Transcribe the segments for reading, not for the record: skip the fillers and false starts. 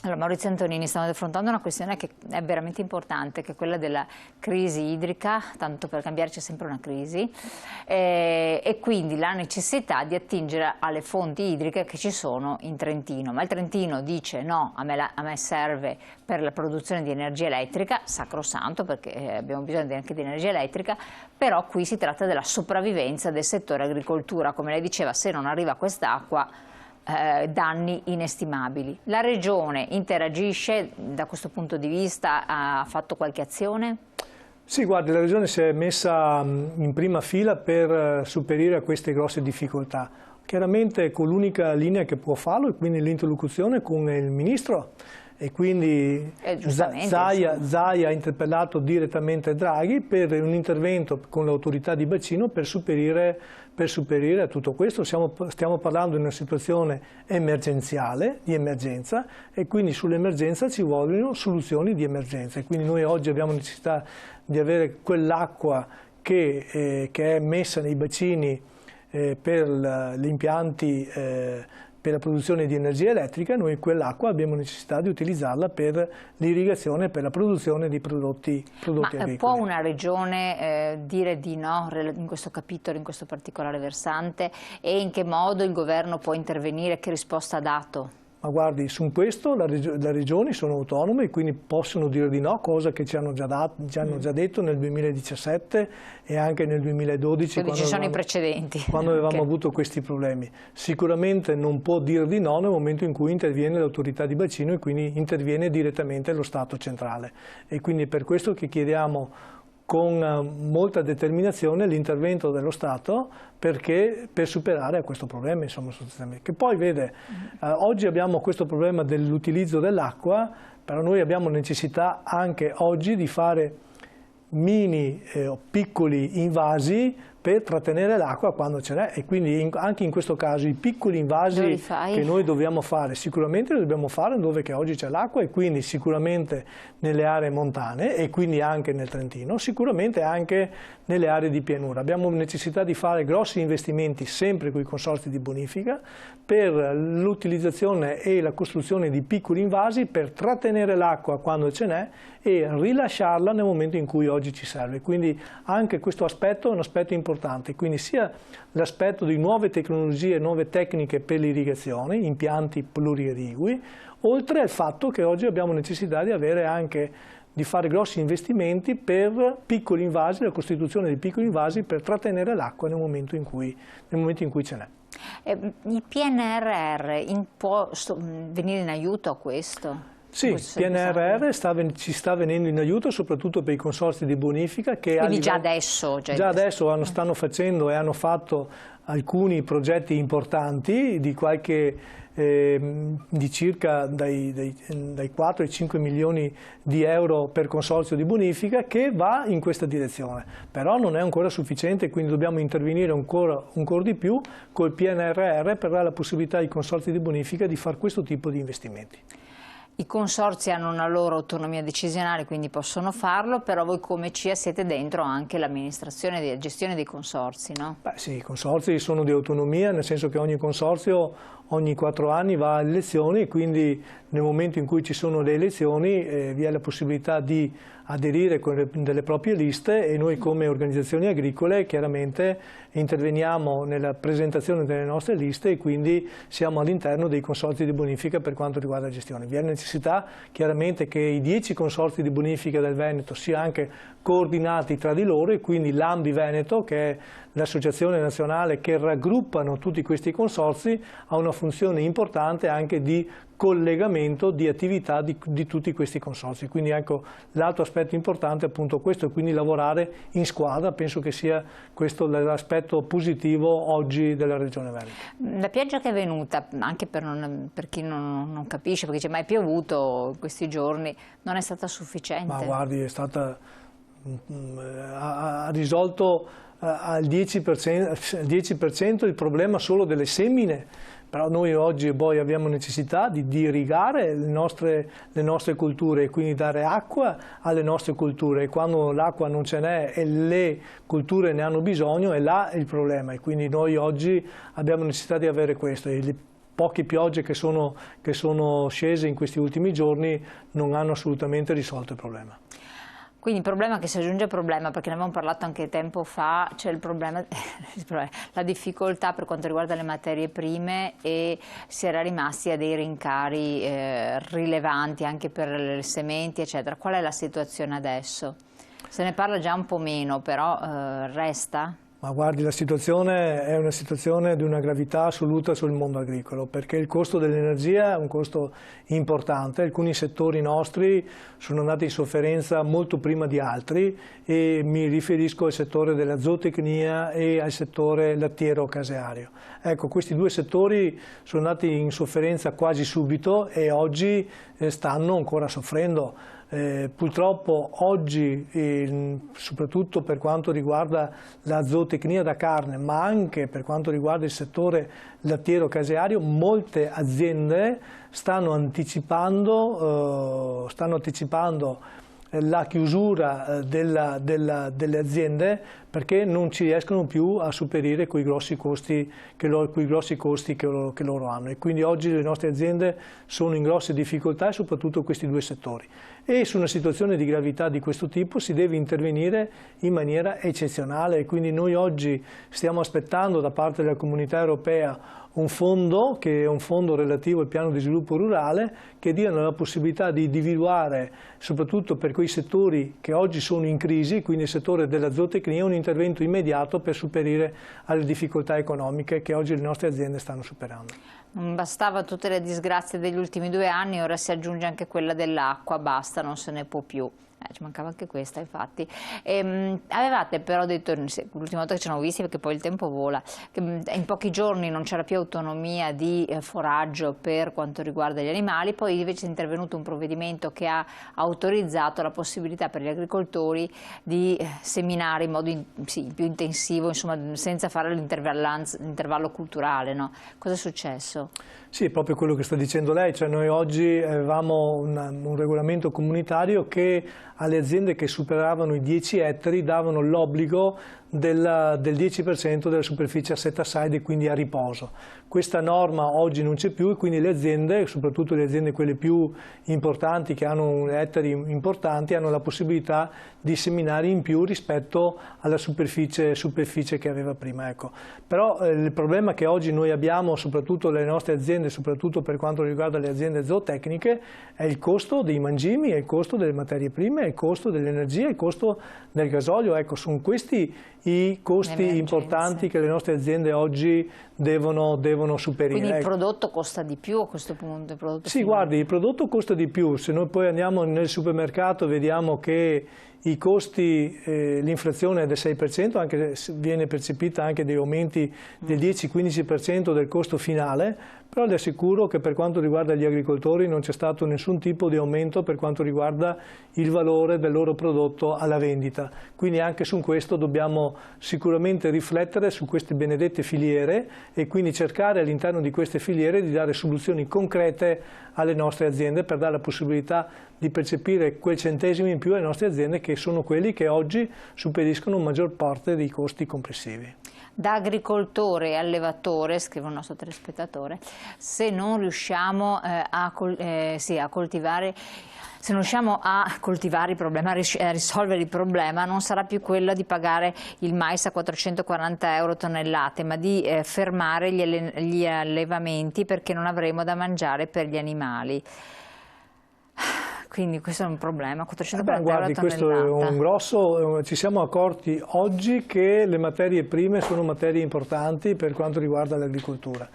Allora, Maurizio Antonini, stiamo affrontando una questione che è veramente importante, che è quella della crisi idrica, tanto per cambiare c'è sempre una crisi, e quindi la necessità di attingere alle fonti idriche che ci sono in Trentino. Ma il Trentino dice no, a me serve per la produzione di energia elettrica, sacrosanto perché abbiamo bisogno anche di energia elettrica, però qui si tratta della sopravvivenza del settore agricoltura. Come lei diceva, se non arriva quest'acqua, danni inestimabili. La Regione interagisce da questo punto di vista, ha fatto qualche azione? Sì, guardi, la Regione si è messa in prima fila per superare a queste grosse difficoltà. Chiaramente con l'unica linea che può farlo è quindi l'interlocuzione con il Ministro. E quindi Zaia ha interpellato direttamente Draghi per un intervento con l'autorità di bacino per superare a tutto questo. Stiamo parlando di una situazione emergenziale, di emergenza, e quindi sull'emergenza ci vogliono soluzioni di emergenza. E quindi noi oggi abbiamo necessità di avere quell'acqua che è messa nei bacini per gli impianti per la produzione di energia elettrica. Noi quell'acqua abbiamo necessità di utilizzarla per l'irrigazione, per la produzione di prodotti agricoli. Può una regione dire di no in questo capitolo, in questo particolare versante, e in che modo il governo può intervenire, che risposta ha dato? Ma guardi, su questo le regioni sono autonome e quindi possono dire di no, cosa che ci hanno già detto nel 2017 e anche nel 2012. Quindi ci sono i precedenti. Quando avevamo avuto questi problemi. Sicuramente non può dire di no nel momento in cui interviene l'autorità di bacino e quindi interviene direttamente lo Stato centrale. E quindi è per questo che chiediamo con molta determinazione l'intervento dello Stato per superare questo problema, insomma, sostanzialmente. Che poi vede, oggi abbiamo questo problema dell'utilizzo dell'acqua, però noi abbiamo necessità anche oggi di fare mini o piccoli invasi per trattenere l'acqua quando ce n'è, e quindi anche in questo caso i piccoli invasi che noi dobbiamo fare, sicuramente li dobbiamo fare dove che oggi c'è l'acqua, e quindi sicuramente nelle aree montane e quindi anche nel Trentino, sicuramente anche nelle aree di pianura. Abbiamo necessità di fare grossi investimenti sempre con i consorzi di bonifica per l'utilizzazione e la costruzione di piccoli invasi per trattenere l'acqua quando ce n'è e rilasciarla nel momento in cui oggi ci serve. Quindi anche questo aspetto è un aspetto importante, quindi sia l'aspetto di nuove tecnologie, nuove tecniche per l'irrigazione, impianti pluriirrigui, oltre al fatto che oggi abbiamo necessità di fare grossi investimenti per piccoli invasi, la costituzione di piccoli invasi per trattenere l'acqua nel momento in cui ce n'è. Il PNRR può venire in aiuto a questo? Sì, il PNRR ci sta venendo in aiuto soprattutto per i consorzi di bonifica che quindi già adesso stanno facendo e hanno fatto alcuni progetti importanti di circa dai 4 ai 5 milioni di euro per consorzio di bonifica, che va in questa direzione. Però non è ancora sufficiente, quindi dobbiamo intervenire ancora di più col PNRR per dare la possibilità ai consorzi di bonifica di fare questo tipo di investimenti. I consorzi hanno una loro autonomia decisionale, quindi possono farlo, però voi come CIA siete dentro anche l'amministrazione e la gestione dei consorzi, no? Beh sì, i consorzi sono di autonomia, nel senso che ogni consorzio ogni 4 anni va alle elezioni, e quindi nel momento in cui ci sono le elezioni vi è la possibilità di aderire con delle proprie liste, e noi come organizzazioni agricole chiaramente interveniamo nella presentazione delle nostre liste e quindi siamo all'interno dei consorzi di bonifica per quanto riguarda la gestione. Vi è necessità chiaramente che i 10 consorzi di bonifica del Veneto siano anche coordinati tra di loro, e quindi l'Ambi Veneto, che è l'associazione nazionale che raggruppano tutti questi consorzi, ha una funzione importante anche di collegamento di attività di tutti questi consorzi. Quindi ecco, l'altro aspetto importante è appunto questo, e quindi lavorare in squadra. Penso che sia questo l'aspetto positivo oggi della Regione Veneto. La pioggia che è venuta, anche per chi non capisce, perché c'è mai piovuto in questi giorni, non è stata sufficiente? Ma guardi, è stata, ha risolto al 10% il problema solo delle semine. Però noi oggi poi abbiamo necessità di irrigare le nostre colture, e quindi dare acqua alle nostre colture, e quando l'acqua non ce n'è e le colture ne hanno bisogno, è là il problema, e quindi noi oggi abbiamo necessità di avere questo. poche piogge che sono scese in questi ultimi giorni non hanno assolutamente risolto il problema. Quindi il problema che si aggiunge al problema, perché ne avevamo parlato anche tempo fa, c'è il problema, la difficoltà per quanto riguarda le materie prime, e si era rimasti a dei rincari rilevanti anche per le sementi, eccetera. Qual è la situazione adesso? Se ne parla già un po' meno, però resta? Ma guardi, la situazione è una situazione di una gravità assoluta sul mondo agricolo, perché il costo dell'energia è un costo importante. Alcuni settori nostri sono andati in sofferenza molto prima di altri, e mi riferisco al settore della zootecnia e al settore lattiero-caseario. Ecco, questi due settori sono andati in sofferenza quasi subito e oggi stanno ancora soffrendo. Purtroppo oggi, soprattutto per quanto riguarda la zootecnia da carne, ma anche per quanto riguarda il settore lattiero-caseario, molte aziende stanno anticipando la chiusura delle aziende, perché non ci riescono più a superare quei grossi costi che loro hanno, e quindi oggi le nostre aziende sono in grosse difficoltà, e soprattutto questi due settori. E su una situazione di gravità di questo tipo si deve intervenire in maniera eccezionale, e quindi noi oggi stiamo aspettando da parte della Comunità Europea un fondo, che è un fondo relativo al piano di sviluppo rurale, che diano la possibilità di individuare, soprattutto per quei settori che oggi sono in crisi, quindi il settore della zootecnia, un intervento immediato per superare alle difficoltà economiche che oggi le nostre aziende stanno superando. Non bastava tutte le disgrazie degli ultimi 2 anni, ora si aggiunge anche quella dell'acqua, basta, non se ne può più. Ci mancava anche questa, infatti. Avevate però detto, l'ultima volta che ci siamo visti, perché poi il tempo vola, che in pochi giorni non c'era più autonomia di foraggio per quanto riguarda gli animali, poi invece è intervenuto un provvedimento che ha autorizzato la possibilità per gli agricoltori di seminare in modo più intensivo, insomma, senza fare l'intervallo culturale, no? Cosa è successo? Sì, proprio quello che sta dicendo lei, cioè noi oggi avevamo un regolamento comunitario che alle aziende che superavano i 10 ettari davano l'obbligo del 10% della superficie a set aside e quindi a riposo. Questa norma oggi non c'è più, e quindi le aziende, soprattutto le aziende quelle più importanti, che hanno ettari importanti, hanno la possibilità di seminare in più rispetto alla superficie che aveva prima. Ecco. Però il problema che oggi noi abbiamo, soprattutto le nostre aziende, soprattutto per quanto riguarda le aziende zootecniche, è il costo dei mangimi, è il costo delle materie prime, è il costo dell'energia, è il costo del gasolio. Ecco, sono questi i costi importanti che le nostre aziende oggi devono superare. Quindi il prodotto costa di più a questo punto? Il prodotto sì, guardi, il prodotto costa di più. Se noi poi andiamo nel supermercato vediamo che i costi, l'inflazione è del 6%, anche se viene percepita anche dei aumenti del 10-15% del costo finale, però le assicuro che per quanto riguarda gli agricoltori non c'è stato nessun tipo di aumento per quanto riguarda il valore del loro prodotto alla vendita. Quindi anche su questo dobbiamo sicuramente riflettere su queste benedette filiere, e quindi cercare all'interno di queste filiere di dare soluzioni concrete alle nostre aziende, per dare la possibilità di percepire quel centesimo in più alle nostre aziende, che sono quelli che oggi superiscono maggior parte dei costi complessivi. Da agricoltore e allevatore, scrive un nostro telespettatore, se non riusciamo a coltivare il problema, a risolvere il problema, non sarà più quella di pagare il mais a 440 euro tonnellate, ma di fermare gli allevamenti, perché non avremo da mangiare per gli animali. Quindi questo è un problema, 440 euro a tonnellata. Questo è un grosso, ci siamo accorti oggi che le materie prime sono materie importanti per quanto riguarda l'agricoltura,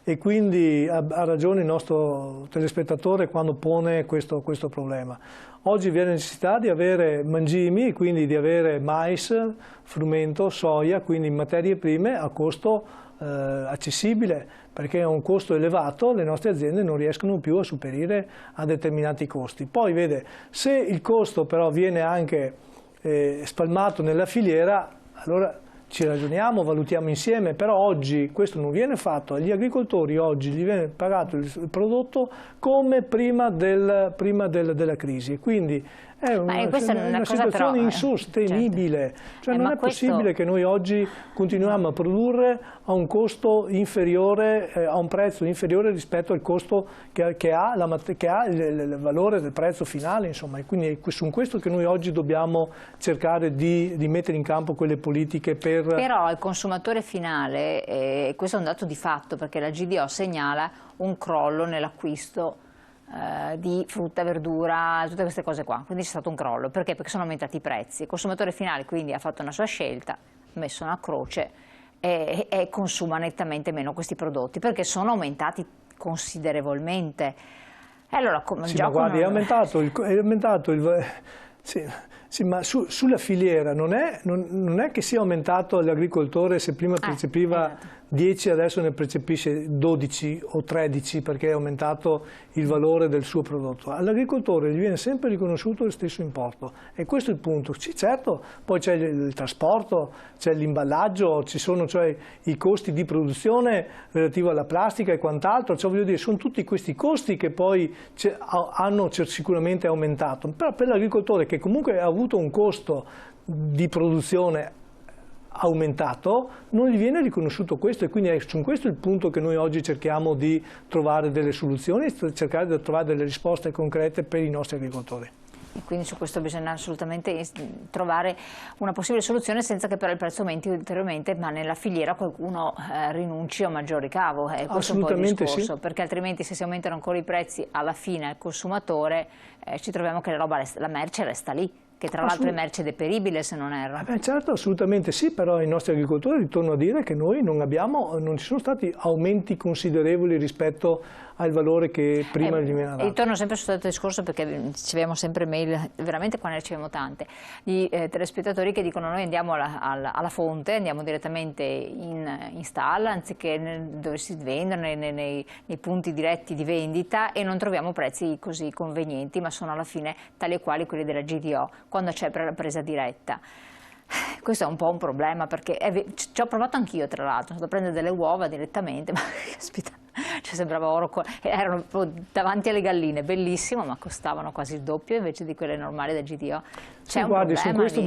e quindi ha ragione il nostro telespettatore quando pone questo problema. Oggi vi è la necessità di avere mangimi, quindi di avere mais, frumento, soia, quindi materie prime a costo accessibile, perché a un costo elevato le nostre aziende non riescono più a superare a determinati costi. Poi vede, se il costo però viene anche spalmato nella filiera, allora ci ragioniamo, valutiamo insieme, però oggi questo non viene fatto. Agli agricoltori oggi gli viene pagato il prodotto come prima della crisi, e quindi È una situazione insostenibile, cioè non è possibile che noi oggi continuiamo a produrre a un costo inferiore, a un prezzo inferiore rispetto al costo che ha il valore del prezzo finale, insomma, e quindi è su questo che noi oggi dobbiamo cercare di mettere in campo quelle politiche per... Però il consumatore finale, questo è un dato di fatto, perché la GDO segnala un crollo nell'acquisto di frutta, verdura, tutte queste cose qua, quindi c'è stato un crollo. Perché? Perché sono aumentati i prezzi. Il consumatore finale quindi ha fatto una sua scelta, ha messo una croce e consuma nettamente meno questi prodotti, perché sono aumentati considerevolmente. E allora, sì, ma guardi, è aumentato il sì, ma sulla filiera non è che sia aumentato l'agricoltore, se prima percepiva 10 adesso ne percepisce 12 o 13 perché è aumentato il valore del suo prodotto. All'agricoltore gli viene sempre riconosciuto lo stesso importo e questo è il punto. Sì, certo, poi c'è il trasporto, c'è l'imballaggio, ci sono cioè i costi di produzione relativi alla plastica e quant'altro, cioè voglio dire, sono tutti questi costi che poi hanno sicuramente aumentato, però per l'agricoltore che comunque ha avuto un costo di produzione aumentato, non gli viene riconosciuto questo e quindi è su questo il punto che noi oggi cerchiamo di trovare delle soluzioni, cercare di trovare delle risposte concrete per i nostri agricoltori. E quindi su questo bisogna assolutamente trovare una possibile soluzione senza che però il prezzo aumenti ulteriormente, ma nella filiera qualcuno rinunci a un maggior ricavo. Questo è un po' il discorso, sì. Perché altrimenti se si aumentano ancora i prezzi alla fine al consumatore ci troviamo che la merce resta lì, che tra l'altro è merce deperibile se non erro. Certo, assolutamente sì, però i nostri agricoltori, ritorno a dire che noi non ci sono stati aumenti considerevoli rispetto al valore che prima gli veniva dato. E torno sempre su questo discorso perché riceviamo sempre mail, veramente qua ne riceviamo tante, di telespettatori che dicono noi andiamo alla fonte, andiamo direttamente in stalla anziché dove si vendono, nei punti diretti di vendita e non troviamo prezzi così convenienti, ma sono alla fine tali e quali quelli della GDO, quando c'è la presa diretta. Questo è un po' un problema perché ci ho provato anch'io tra l'altro, sono andato a prendere delle uova direttamente, ma caspita, cioè sembrava oro, erano davanti alle galline, bellissimo, ma costavano quasi il doppio invece di quelle normali da GDO. Sì, guardi, su questo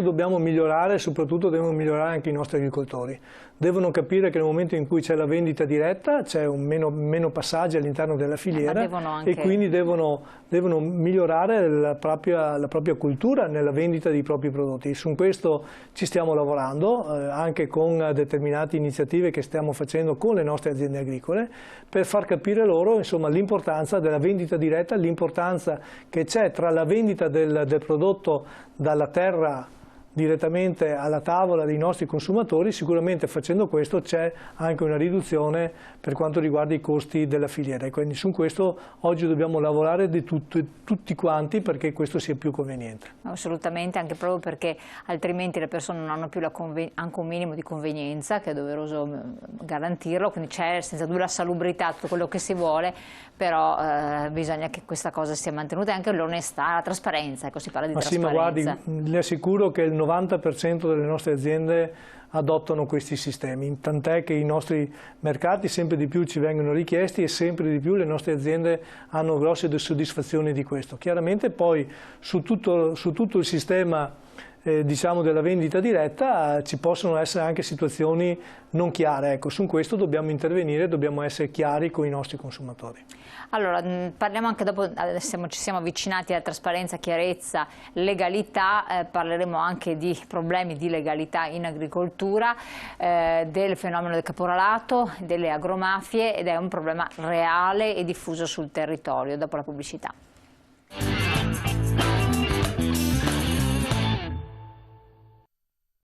dobbiamo migliorare e soprattutto devono migliorare anche i nostri agricoltori. Devono capire che nel momento in cui c'è la vendita diretta c'è meno passaggi all'interno della filiera e quindi devono migliorare la propria cultura nella vendita dei propri prodotti. Su questo ci stiamo lavorando anche con determinate iniziative che stiamo facendo con le nostre aziende agricole per far capire loro l'importanza della vendita diretta, l'importanza che c'è tra la vendita del prodotto dalla terra direttamente alla tavola dei nostri consumatori. Sicuramente facendo questo c'è anche una riduzione per quanto riguarda i costi della filiera e quindi su questo oggi dobbiamo lavorare tutti quanti perché questo sia più conveniente. Assolutamente, anche proprio perché altrimenti le persone non hanno più anche un minimo di convenienza che è doveroso garantirlo, quindi c'è senza dubbio la salubrità, tutto quello che si vuole, però bisogna che questa cosa sia mantenuta e anche l'onestà, la trasparenza, ecco, si parla di trasparenza. Sì, ma guardi, le assicuro che il 90% delle nostre aziende adottano questi sistemi, tant'è che i nostri mercati sempre di più ci vengono richiesti e sempre di più le nostre aziende hanno grosse soddisfazioni di questo. Chiaramente poi su tutto il sistema diciamo della vendita diretta ci possono essere anche situazioni non chiare, ecco, su questo dobbiamo intervenire, dobbiamo essere chiari con i nostri consumatori. Allora, parliamo anche dopo, ci siamo avvicinati alla trasparenza, chiarezza, legalità, parleremo anche di problemi di legalità in agricoltura, del fenomeno del caporalato, delle agromafie ed è un problema reale e diffuso sul territorio, dopo la pubblicità.